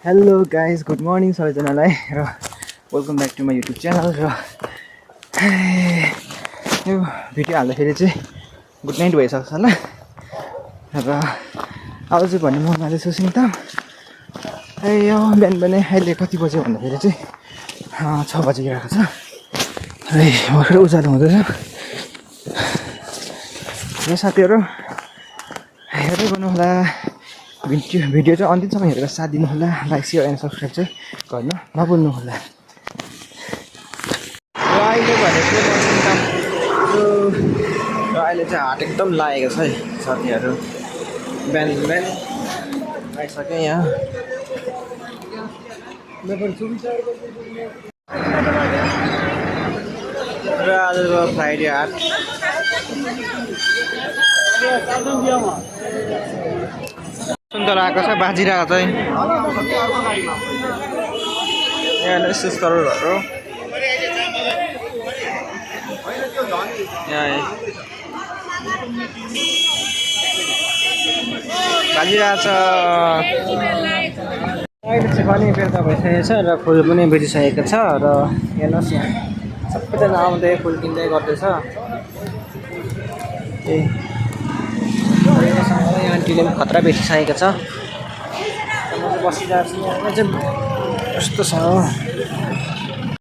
hello guys good morning सबैजनालाई र welcome back to my YouTube channel र यो भिडियो हाल्दाखेरि चाहिँ गुड नाइट भइसक्छ होला र आज चाहिँ भन्ने म माले सुसिङ त यो बिहान बिहानै अहिले कति बज्यो भन्दाखेरि चाहिँ 6 बजिरहेको छ भर्खर उज्यालो हुँदैछ यो साथीहरू हेर्दै गर्नु होला भिडियो चाहिँ अन्तिमसम्म हेरेर साथ दिनु होला लाइक सेयर एन्ड सब्सक्राइब चाहिँ गर्नु नभुल्नु होला र अहिले भनेको र अहिले चाहिँ हाट एकदम लागेको छ है साथीहरू बिहान बिहान आइसक्यो यहाँ र आजको फ्राइडे हाट सुन्तला आएको छ बाजिरहेको छ यहाँ सिस्टरहरू बाजिरहेको छ अहिले चाहिँ पनि बेलुका भइसकेको छ र फुल पनि बेचिसकेको छ र हेर्नुहोस् यहाँ सबैजना आउँदै फुल किन्दै गर्दैछ आन्टीले पनि खतरा बेचिसकेको छ म चाहिँ बसिरहेको छु यहाँ चाहिँ कस्तो छ